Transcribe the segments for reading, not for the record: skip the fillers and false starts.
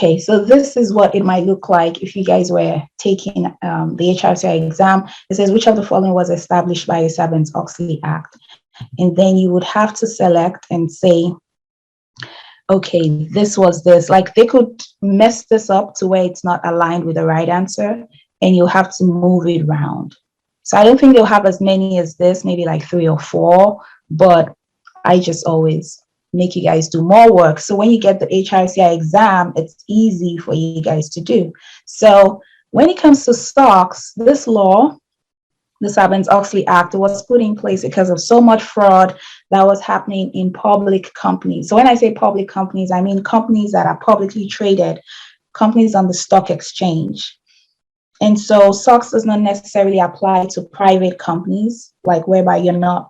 Okay, so this is what it might look like if you guys were taking the HRCI exam. It says, which of the following was established by a Sarbanes-Oxley Act? And then you would have to select and say, okay, this was this. Like, they could mess this up to where it's not aligned with the right answer, and you'll have to move it around. So I don't think they'll have as many as this, maybe like 3 or 4, but I just always make you guys do more work. So when you get the HRCI exam, it's easy for you guys to do. So when it comes to stocks, this law, the Sarbanes-Oxley Act, was put in place because of so much fraud that was happening in public companies. So when I say public companies, I mean companies that are publicly traded, companies on the stock exchange. And so SOX does not necessarily apply to private companies, like whereby you're not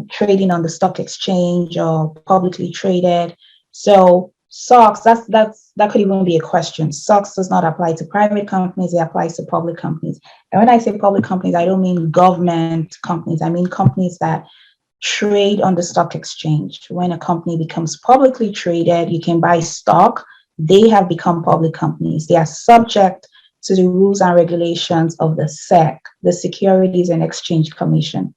trading on the stock exchange or publicly traded. So SOX, that could even be a question. SOX does not apply to private companies, it applies to public companies. And when I say public companies, I don't mean government companies, I mean companies that trade on the stock exchange. When a company becomes publicly traded, you can buy stock, they have become public companies. They are subject to the rules and regulations of the SEC, the Securities and Exchange Commission.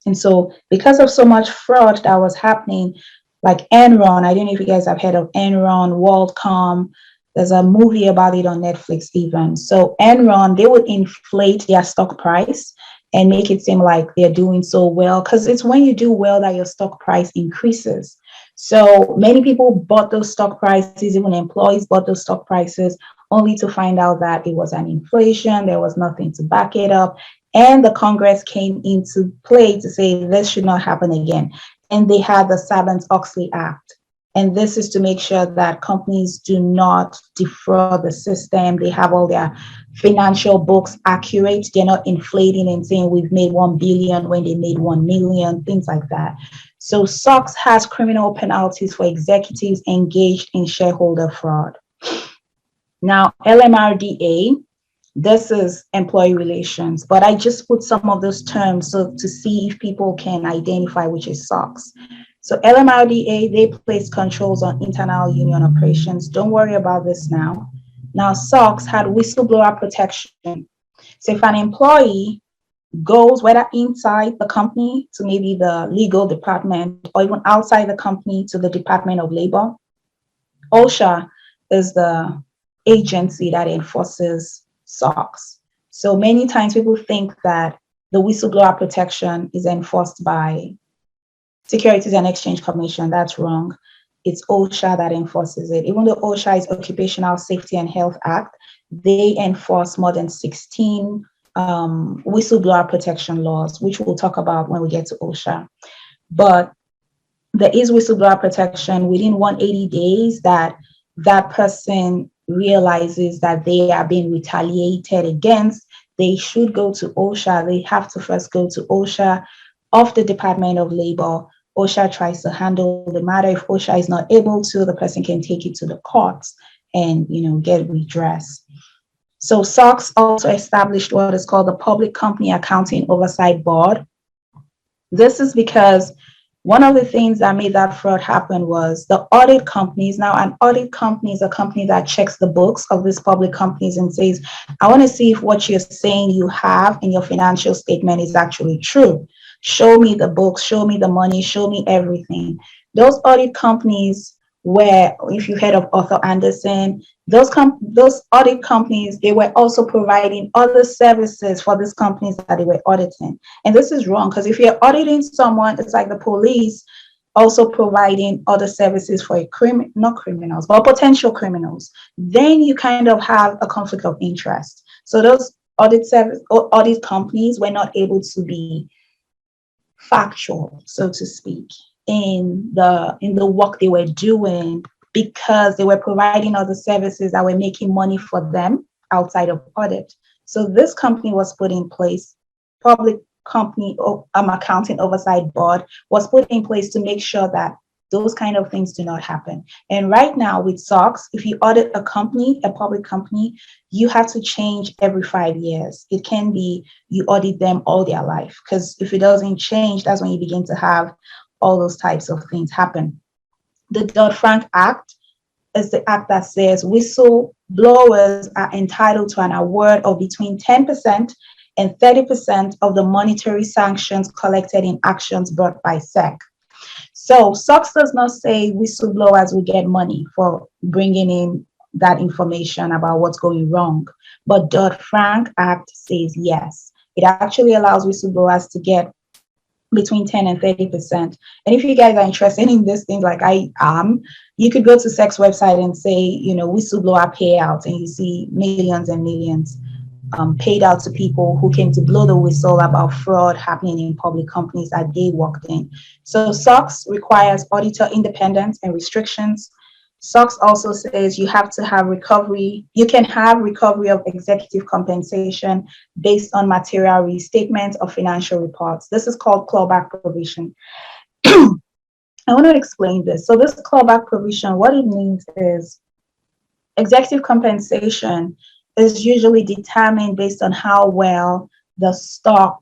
And so because of so much fraud that was happening, like Enron, I don't know if you guys have heard of Enron, WorldCom, there's a movie about it on Netflix even. So Enron, they would inflate their stock price and make it seem like they're doing so well, because it's when you do well that your stock price increases. So many people bought those stock prices, even employees bought those stock prices, only to find out that it was an inflation, there was nothing to back it up. And the Congress came into play to say this should not happen again. And they had the Sarbanes-Oxley Act. And this is to make sure that companies do not defraud the system. They have all their financial books accurate. They're not inflating and saying we've made 1 billion when they made 1 million, things like that. So SOX has criminal penalties for executives engaged in shareholder fraud. Now, LMRDA, this is employee relations, but I just put some of those terms so to see if people can identify which is SOX. So LMRDA, they place controls on internal union operations. Don't worry about this now. Now, SOX had whistleblower protection. So if an employee goes, whether inside the company to maybe the legal department or even outside the company to the Department of Labor, OSHA is the agency that enforces SOX. So many times people think that the whistleblower protection is enforced by Securities and Exchange Commission. That's wrong. It's OSHA that enforces it. Even though OSHA is Occupational Safety and Health Act, they enforce more than 16 whistleblower protection laws, which we'll talk about when we get to OSHA. But there is whistleblower protection within 180 days that that person realizes that they are being retaliated against. They should go to OSHA. They have to first go to OSHA of the Department of Labor. OSHA tries to handle the matter. If OSHA is not able to, the person can take it to the courts and get redress. So SOX also established what is called the Public Company Accounting Oversight Board. This is because one of the things that made that fraud happen was the audit companies. Now, an audit company is a company that checks the books of these public companies and says, I want to see if what you're saying you have in your financial statement is actually true. Show me the books, show me the money, show me everything. Those audit companies where, if you heard of Arthur Andersen, those audit companies, they were also providing other services for these companies that they were auditing. And this is wrong, because if you're auditing someone, it's like the police also providing other services for not criminals, but potential criminals. Then you kind of have a conflict of interest. So those audit companies were not able to be factual, so to speak, in the work they were doing, because they were providing other services that were making money for them outside of audit. So this company was put in place. Public Company Accounting Oversight Board was put in place to make sure that those kind of things do not happen. And right now with SOX, if you audit a company, a public company, you have to change every 5 years. It can be you audit them all their life, because if it doesn't change, that's when you begin to have all those types of things happen. The Dodd-Frank Act is the act that says whistleblowers are entitled to an award of between 10% and 30% of the monetary sanctions collected in actions brought by SEC. So SOX does not say whistleblowers will get money for bringing in that information about what's going wrong, but Dodd-Frank Act says yes. It actually allows whistleblowers to get between 10 and 30%. And if you guys are interested in this thing like I am, you could go to SEC's website and say, you know, whistleblower payouts, and you see millions and millions paid out to people who came to blow the whistle about fraud happening in public companies that they worked in. So SOX requires auditor independence and restrictions. SOX also says you have to have recovery. You can have recovery of executive compensation based on material restatement of financial reports. This is called clawback prohibition. I want to explain this. So this clawback prohibition, what it means is executive compensation is usually determined based on how well the stock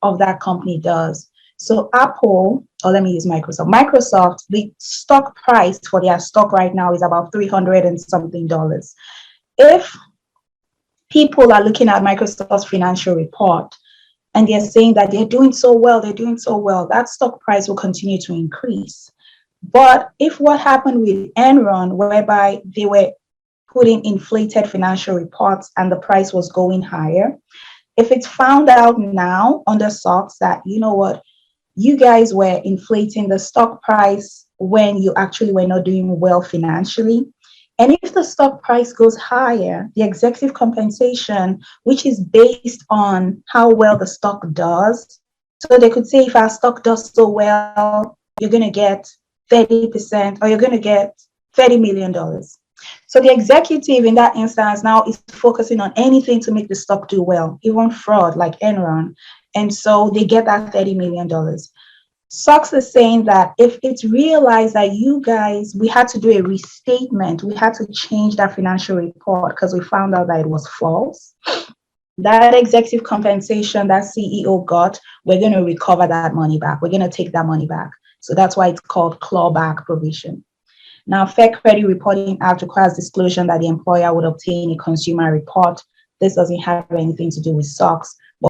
of that company does. So Apple, or let me use Microsoft. Microsoft, the stock price for their stock right now is about $300 and something. If people are looking at Microsoft's financial report and they're saying that they're doing so well, that stock price will continue to increase. But if what happened with Enron, whereby they were putting inflated financial reports and the price was going higher, if it's found out now under SOX that, you know what, you guys were inflating the stock price when you actually were not doing well financially, and if the stock price goes higher, the executive compensation, which is based on how well the stock does, so they could say if our stock does so well, you're going to get 30% or you're going to get $30 million. So the executive in that instance now is focusing on anything to make the stock do well, even fraud like Enron. And so they get that $30 million. SOX is saying that if it's realized that you guys, we had to do a restatement, we had to change that financial report because we found out that it was false, that executive compensation that CEO got, we're going to recover that money back. We're going to take that money back. So that's why it's called clawback provision. Now, Fair Credit Reporting Act requires disclosure that the employer would obtain a consumer report. This doesn't have anything to do with SOX.